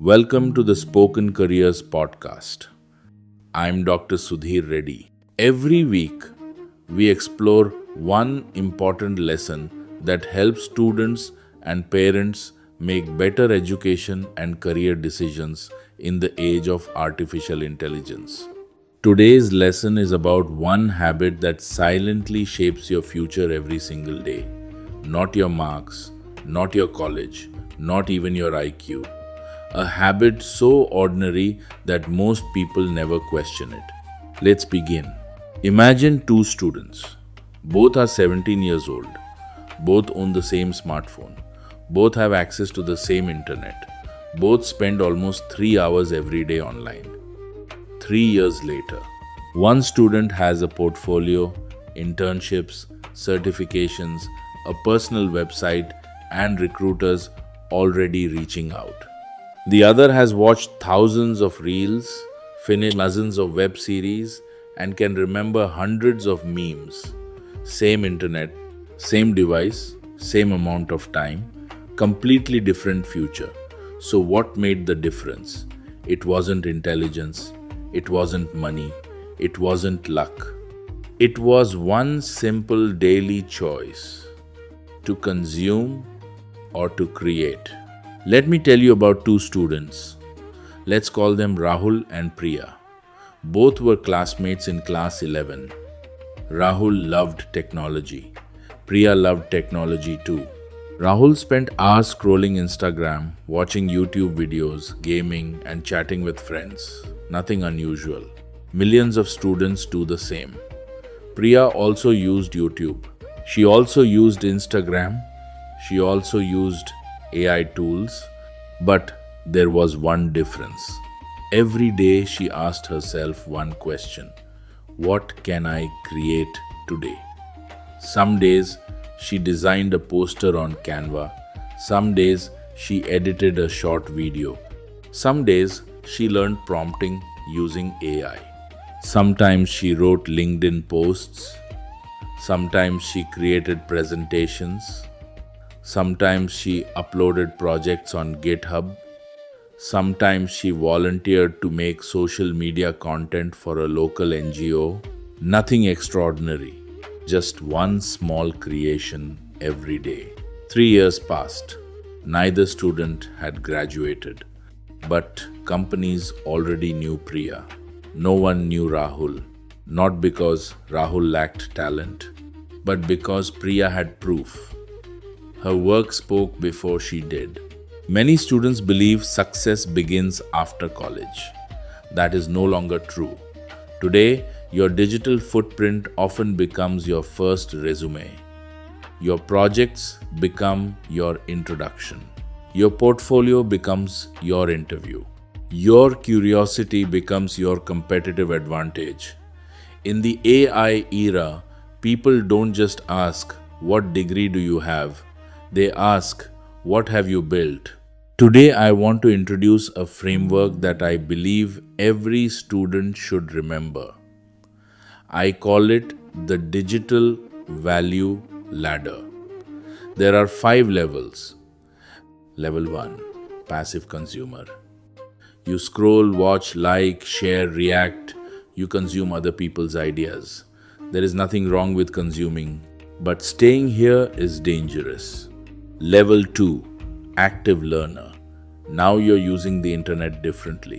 Welcome to the Spoken Careers podcast. I'm Dr. Sudhir Reddy. Every week, we explore one important lesson that helps students and parents make better education and career decisions in the age of artificial intelligence. Today's lesson is about one habit that silently shapes your future every single day. Not your marks, not your college, not even your IQ. A habit so ordinary that most people never question it. Let's begin. Imagine two students. Both are 17 years old. Both own the same smartphone. Both have access to the same internet. Both spend almost 3 hours every day online. 3 years later, one student has a portfolio, internships, certifications, a personal website, and recruiters already reaching out. The other has watched thousands of reels, finished dozens of web series, and can remember hundreds of memes. Same internet, same device, same amount of time, completely different future. So, what made the difference? It wasn't intelligence, it wasn't money, it wasn't luck. It was one simple daily choice: to consume or to create. Let me tell you about two students. Let's call them Rahul and Priya. Both were classmates in class 11. Rahul loved technology. Priya loved technology too. Rahul spent hours scrolling Instagram, watching YouTube videos, gaming, and chatting with friends. Nothing unusual. Millions of students do the same. Priya also used YouTube. She also used Instagram. She also used AI tools, but there was one difference. Every day she asked herself one question: what can I create today? Some days she designed a poster on Canva. Some days she edited a short video. Some days she learned prompting using AI. Sometimes she wrote LinkedIn posts. Sometimes she created presentations. Sometimes she uploaded projects on GitHub. Sometimes she volunteered to make social media content for a local NGO. Nothing extraordinary, just one small creation every day. 3 years passed. Neither student had graduated, but companies already knew Priya. No one knew Rahul, not because Rahul lacked talent, but because Priya had proof. Her work spoke before she did. Many students believe success begins after college. That is no longer true. Today, your digital footprint often becomes your first resume. Your projects become your introduction. Your portfolio becomes your interview. Your curiosity becomes your competitive advantage. In the AI era, people don't just ask, "What degree do you have?" They ask, "What have you built?" Today, I want to introduce a framework that I believe every student should remember. I call it the Digital Value Ladder. There are 5 levels. Level 1: Passive Consumer. You scroll, watch, like, share, react. You consume other people's ideas. There is nothing wrong with consuming, but staying here is dangerous. Level 2: Active Learner. Now you're using the internet differently.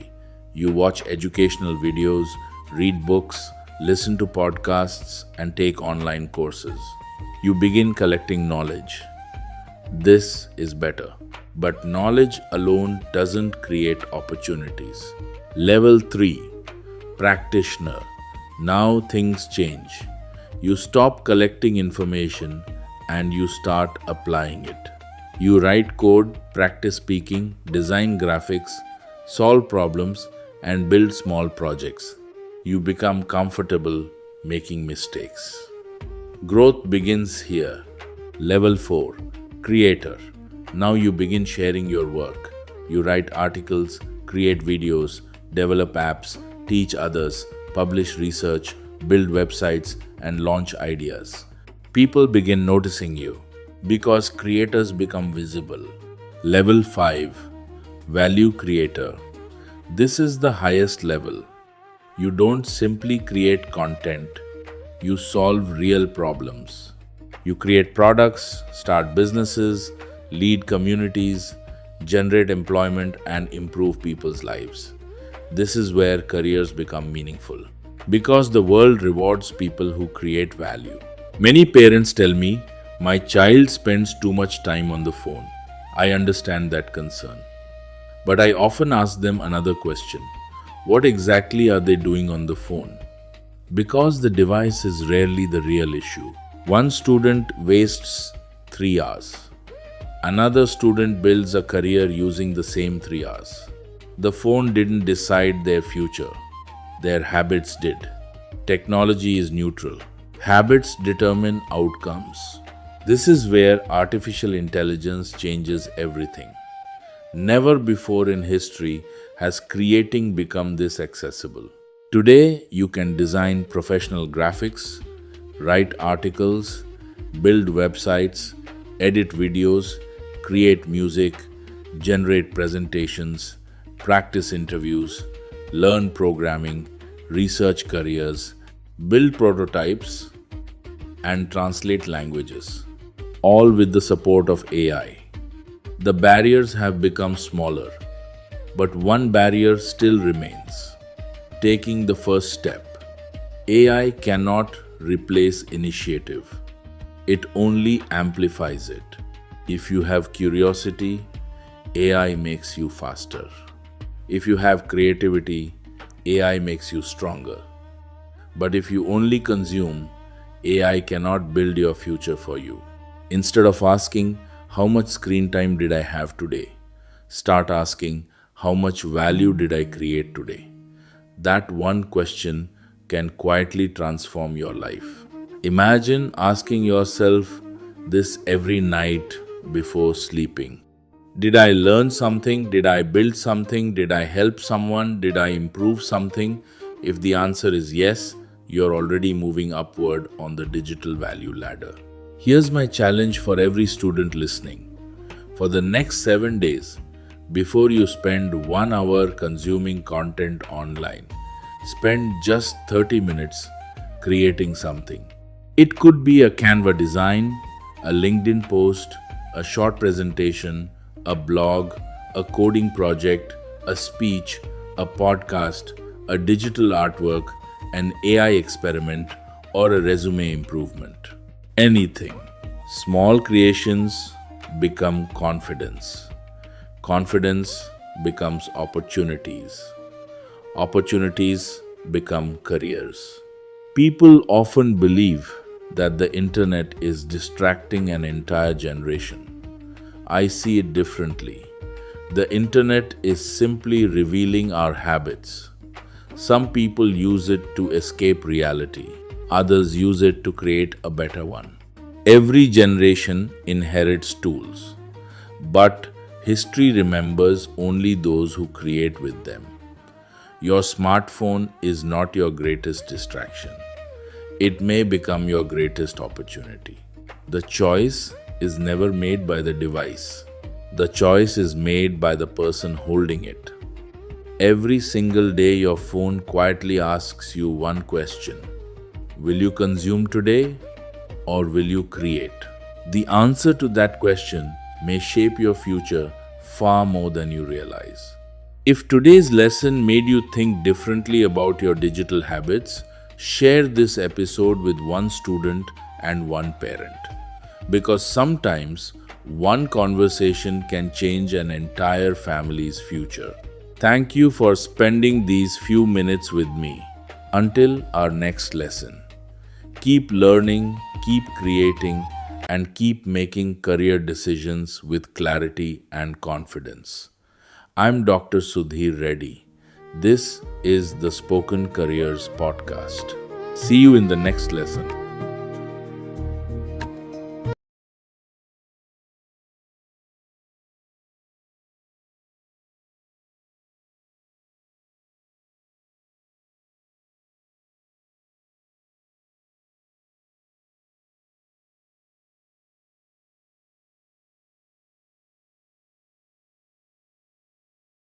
You watch educational videos, read books, listen to podcasts, and take online courses. You begin collecting knowledge. This is better. But knowledge alone doesn't create opportunities. Level 3: Practitioner. Now things change. You stop collecting information and you start applying it. You write code, practice speaking, design graphics, solve problems, and build small projects. You become comfortable making mistakes. Growth begins here. Level 4: Creator. Now you begin sharing your work. You write articles, create videos, develop apps, teach others, publish research, build websites, and launch ideas. People begin noticing you because creators become visible. Level 5: Value creator. This is the highest level. You don't simply create content, you solve real problems. You create products, start businesses, lead communities, generate employment, and improve people's lives. This is where careers become meaningful. Because the world rewards people who create value. Many parents tell me, my child spends too much time on the phone. I understand that concern. But I often ask them another question. What exactly are they doing on the phone? Because the device is rarely the real issue. One student wastes 3 hours. Another student builds a career using the same 3 hours. The phone didn't decide their future. Their habits did. Technology is neutral. Habits determine outcomes. This is where artificial intelligence changes everything. Never before in history has creating become this accessible. Today, you can design professional graphics, write articles, build websites, edit videos, create music, generate presentations, practice interviews, learn programming, research careers, build prototypes, and translate languages, all with the support of AI. The barriers have become smaller, but one barrier still remains: taking the first step. AI cannot replace initiative, it only amplifies it. If you have curiosity, AI makes you faster. If you have creativity, AI makes you stronger. But if you only consume, AI cannot build your future for you. Instead of asking, how much screen time did I have today? Start asking, how much value did I create today? That one question can quietly transform your life. Imagine asking yourself this every night before sleeping. Did I learn something? Did I build something? Did I help someone? Did I improve something? If the answer is yes, you're already moving upward on the digital value ladder. Here's my challenge for every student listening. For the next 7 days, before you spend 1 hour consuming content online, spend just 30 minutes creating something. It could be a Canva design, a LinkedIn post, a short presentation, a blog, a coding project, a speech, a podcast, a digital artwork, an AI experiment, or a resume improvement. Anything. Small creations become confidence. Confidence becomes opportunities. Opportunities become careers. People often believe that the internet is distracting an entire generation. I see it differently. The internet is simply revealing our habits. Some people use it to escape reality. Others use it to create a better one. Every generation inherits tools, but history remembers only those who create with them. Your smartphone is not your greatest distraction. It may become your greatest opportunity. The choice is never made by the device. The choice is made by the person holding it. Every single day, your phone quietly asks you one question: will you consume today or will you create? The answer to that question may shape your future far more than you realize. If today's lesson made you think differently about your digital habits, share this episode with one student and one parent. Because sometimes one conversation can change an entire family's future. Thank you for spending these few minutes with me. Until our next lesson, keep learning, keep creating, and keep making career decisions with clarity and confidence. I'm Dr. Sudhir Reddy. This is the Spoken Careers Podcast. See you in the next lesson.